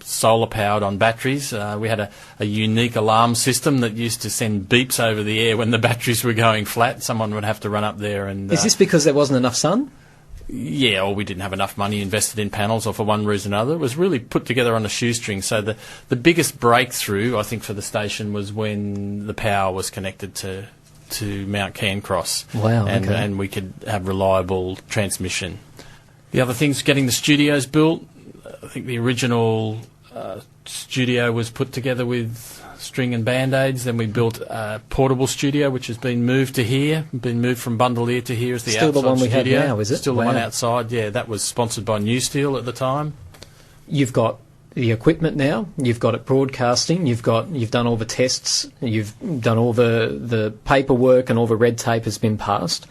solar powered on batteries. We had a unique alarm system that used to send beeps over the air when the batteries were going flat. Someone would have to run up there and... Is this because there wasn't enough sun? Yeah, or we didn't have enough money invested in panels, or for one reason or another. It was really put together on a shoestring. So the biggest breakthrough, I think, for the station was when the power was connected to Mount Cairncross. Wow, and, okay. and we could have reliable transmission. The other thing's getting the studios built. I think the original studio was put together with string and band-aids. Then we built a portable studio, which has been moved to here, been moved from Bundaleer to here as the Still outside the one we studio. have now, is it? Still Wow. the one outside, yeah. That was sponsored by New Steel at the time. You've got the equipment now, you've got it broadcasting, you've done all the tests, you've done all the paperwork, and all the red tape has been passed.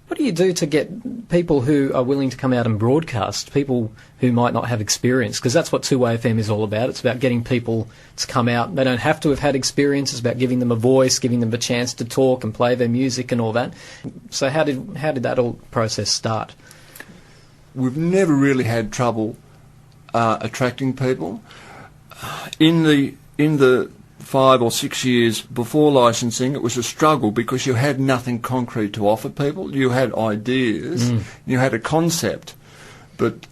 What do you do to get people who are willing to come out and broadcast, people who might not have experience? Because that's what 2WAYFM is all about. It's about getting people to come out. They don't have to have had experience. It's about giving them a voice, giving them a chance to talk and play their music and all that. So how did that whole process start? We've never really had trouble attracting people. In the 5 or 6 years before licensing, it was a struggle because you had nothing concrete to offer people. You had ideas, you had a concept, but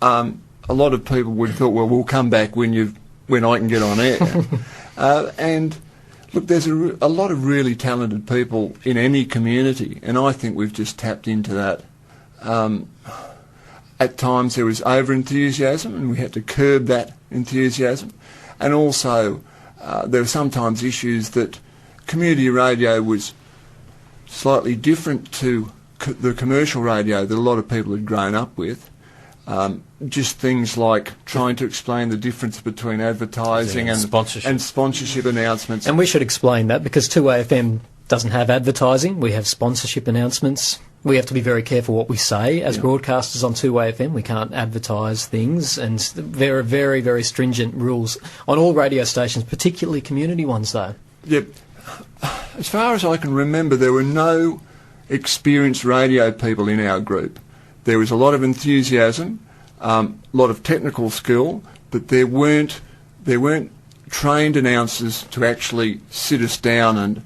a lot of people would have thought, well, we'll come back when I can get on air. And look, there's a lot of really talented people in any community, and I think we've just tapped into that. At times there was over-enthusiasm, and we had to curb that enthusiasm, and also there were sometimes issues that community radio was slightly different to the commercial radio that a lot of people had grown up with. Just things like trying to explain the difference between advertising and sponsorship announcements. And we should explain that, because 2WAYFM doesn't have advertising. We have sponsorship announcements. We have to be very careful what we say as broadcasters on 2WAYFM. We can't advertise things, and there are very, very stringent rules on all radio stations, particularly community ones, though. Yep. As far as I can remember, there were no experienced radio people in our group. There was a lot of enthusiasm, a lot of technical skill, but there weren't trained announcers to actually sit us down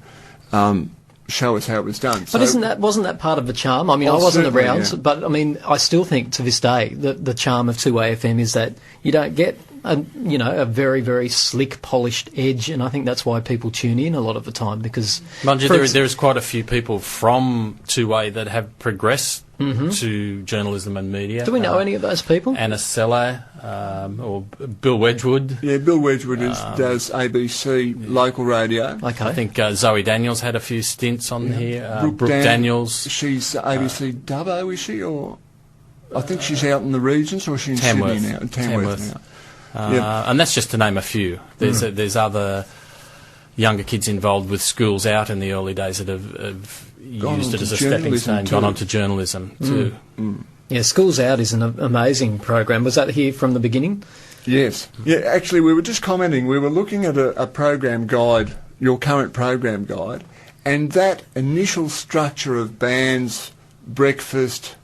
and show us how it was done. But wasn't that part of the charm? I mean, I wasn't around, but I mean, I still think to this day that the charm of 2WAYFM is that you don't get a very, very slick, polished edge, and I think that's why people tune in a lot of the time, because... Mind you, there's quite a few people from 2WAY that have progressed to journalism and media. Do we know any of those people? Anna Seller, or Bill Wedgwood. Yeah, Bill Wedgwood does ABC local radio. Okay. I think Zoe Daniels had a few stints on here. Brooke Daniels. She's ABC Dubbo, is she? Or I think she's out in the regions, or is she in Tamworth. Sydney now? Tamworth now. And that's just to name a few. There's other younger kids involved with schools out in the early days that have used it as a stepping stone, gone on to journalism too. Yeah, Schools Out is an amazing program. Was that here from the beginning? Yes. Yeah, actually, we were just commenting. We were looking at a program guide, your current program guide, and that initial structure of bands, breakfast,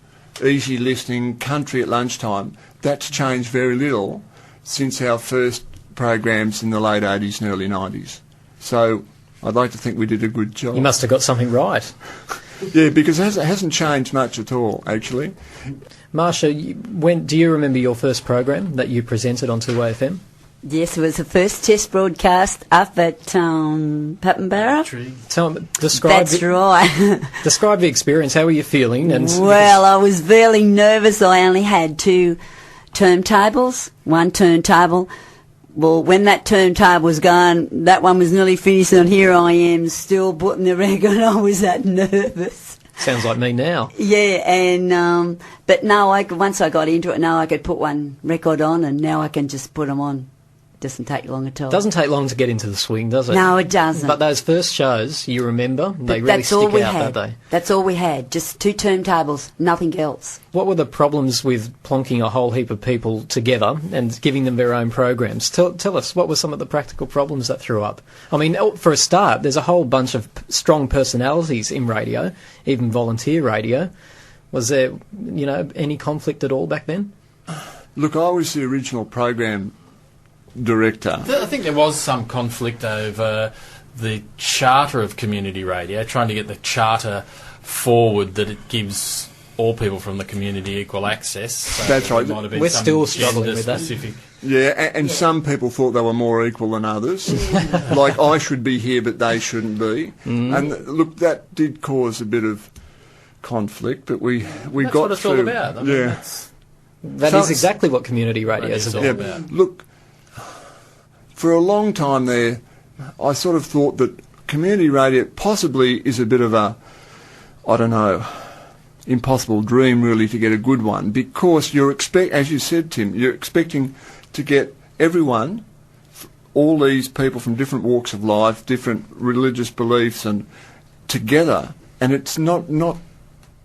easy listening, country at lunchtime, that's changed very little since our first programs in the late 80s and early 90s. So I'd like to think we did a good job. You must have got something right. Yeah, because it hasn't changed much at all, actually. Marsha, do you remember your first program that you presented on 2WAYFM? Yes, it was the first test broadcast up at Pappenbarra. That's right. Describe the experience. How were you feeling? Well, I was very nervous. I only had 2 turntables, 1 turntable. Well, when that turntable was gone, that one was nearly finished, and here I am still putting the record. I was that nervous. Sounds like me now. Yeah, and but now once I got into it, now I could put one record on, and now I can just put them on. Doesn't take long at all. Doesn't take long to get into the swing, does it? No, it doesn't. But those first shows, you remember, they really stick out, don't they? That's all we had, just 2 turntables, nothing else. What were the problems with plonking a whole heap of people together and giving them their own programs? Tell us, what were some of the practical problems that threw up? I mean, for a start, there's a whole bunch of strong personalities in radio, even volunteer radio. Was there, any conflict at all back then? Look, I was the original program director. I think there was some conflict over the charter of community radio, trying to get the charter forward that it gives all people from the community equal access. So That's right. We're still struggling with that. Yeah, and some people thought they were more equal than others. Like, I should be here, but they shouldn't be. And look, that did cause a bit of conflict, but we That's got what it's through. all about. I mean, That is exactly what community radio is all about. about. Look, for a long time there, I sort of thought that community radio possibly is a bit of a, I don't know, impossible dream really to get a good one, because as you said, Tim, you're expecting to get everyone, all these people from different walks of life, different religious beliefs, and together, and it's not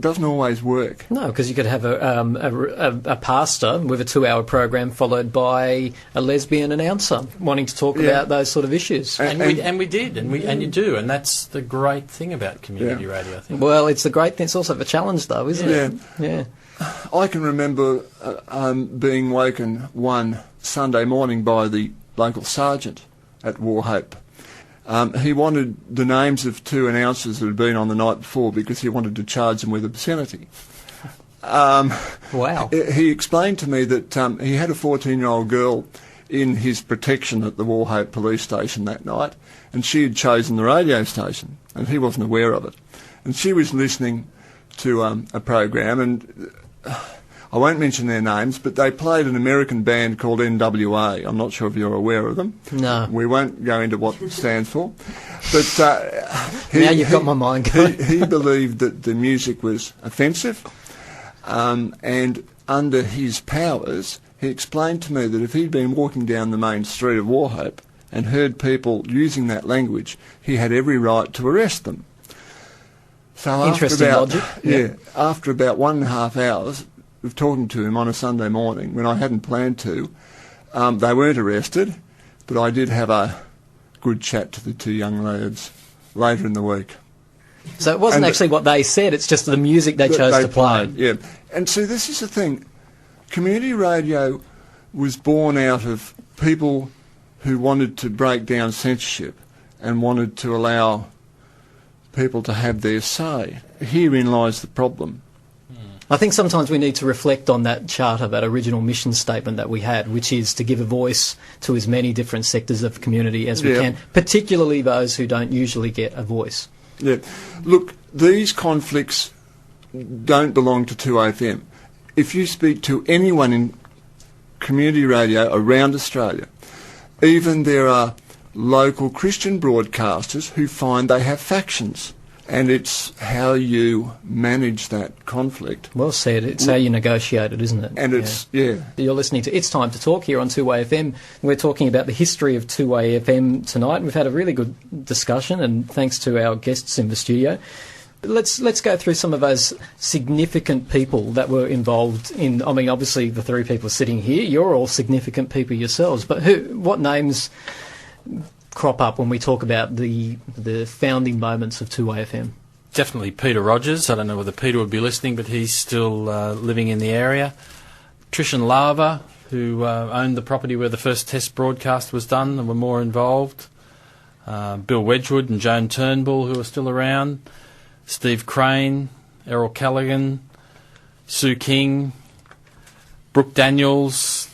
doesn't always work. No, because you could have a pastor with a 2-hour program followed by a lesbian announcer wanting to talk about those sort of issues. And we did, and you do, and that's the great thing about community radio, I think. Well, it's the great thing. It's also the challenge, though, isn't it? Yeah. I can remember being woken one Sunday morning by the local sergeant at War Hope. He wanted the names of 2 announcers that had been on the night before because he wanted to charge them with obscenity. Wow. He explained to me that he had a 14-year-old girl in his protection at the War Hope police station that night, and she had chosen the radio station, and he wasn't aware of it. And she was listening to a program, and I won't mention their names, but they played an American band called NWA. I'm not sure if you're aware of them. No. We won't go into what it stands for. But now you've got my mind going. he believed that the music was offensive, and under his powers, he explained to me that if he'd been walking down the main street of War Hope and heard people using that language, he had every right to arrest them. So Interesting logic. Yeah, after about 1.5 hours of talking to him on a Sunday morning, when I hadn't planned to, they weren't arrested, but I did have a good chat to the 2 young lads later in the week. So it wasn't actually what they said, it's just the music they chose to play. Yeah, and see, this is the thing. Community radio was born out of people who wanted to break down censorship and wanted to allow people to have their say. Herein lies the problem. I think sometimes we need to reflect on that charter, that original mission statement that we had, which is to give a voice to as many different sectors of community as we can, particularly those who don't usually get a voice. Yeah. Look, these conflicts don't belong to 2WAYFM. If you speak to anyone in community radio around Australia, even there are local Christian broadcasters who find they have factions. And it's how you manage that conflict. Well said. It's how you negotiate it, isn't it? And it's, You're listening to It's Time to Talk here on 2WAYFM. We're talking about the history of 2WAYFM tonight. We've had a really good discussion, and thanks to our guests in the studio. Let's go through some of those significant people that were involved in, I mean, obviously the 3 people sitting here, you're all significant people yourselves, but what names crop up when we talk about the founding moments of 2WAYFM? Definitely Peter Rogers. I don't know whether Peter would be listening, but he's still living in the area. Trish and Lava, who owned the property where the first test broadcast was done and were more involved. Bill Wedgwood and Joan Turnbull, who are still around. Steve Crane, Errol Callaghan, Sue King, Brooke Daniels.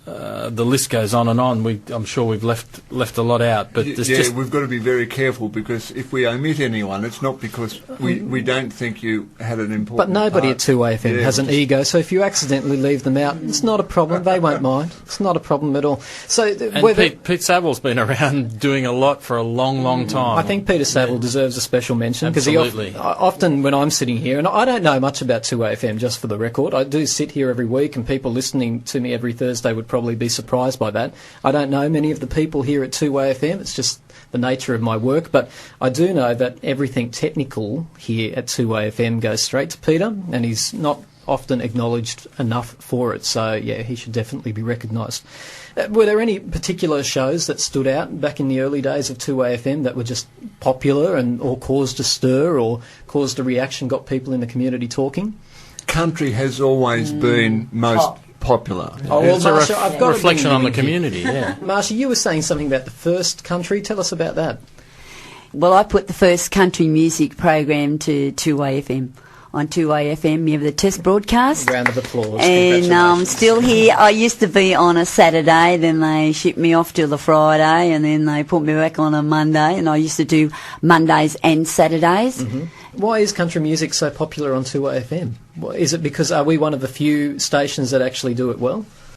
The list goes on and on. I'm sure we've left a lot out, but we've got to be very careful, because if we omit anyone, it's not because we don't think you had an important But nobody part. at 2WAYFM has an ego, so if you accidentally leave them out, it's not a problem. They won't mind. It's not a problem at all. So Pete Saville's been around doing a lot for a long, long time. I think Peter Saville deserves a special mention, because Absolutely. often when I'm sitting here, and I don't know much about 2WAYFM, just for the record, I do sit here every week, and people listening to me every Thursday would probably be surprised by that. I don't know many of the people here at 2WAYFM. It's just the nature of my work, but I do know that everything technical here at 2WAYFM goes straight to Peter, and he's not often acknowledged enough for it, so yeah, he should definitely be recognised. Were there any particular shows that stood out back in the early days of 2WAYFM that were just popular or caused a stir or caused a reaction, got people in the community talking? Country has always been most popular. Oh, well, It's a Marsha, I've got to reflection bring on you the in here. community, yeah. Marsha, you were saying something about the first country. Tell us about that. Well, I put the first country music program to 2WAYFM. On 2WAYFM, you have the test broadcast. Round of applause. And Congratulations. still here. I used to be on a Saturday, then they shipped me off till the Friday, and then they put me back on a Monday, and I used to do Mondays and Saturdays. Why is country music so popular on 2WAYFM? Is it because are we one of the few stations that actually do it well?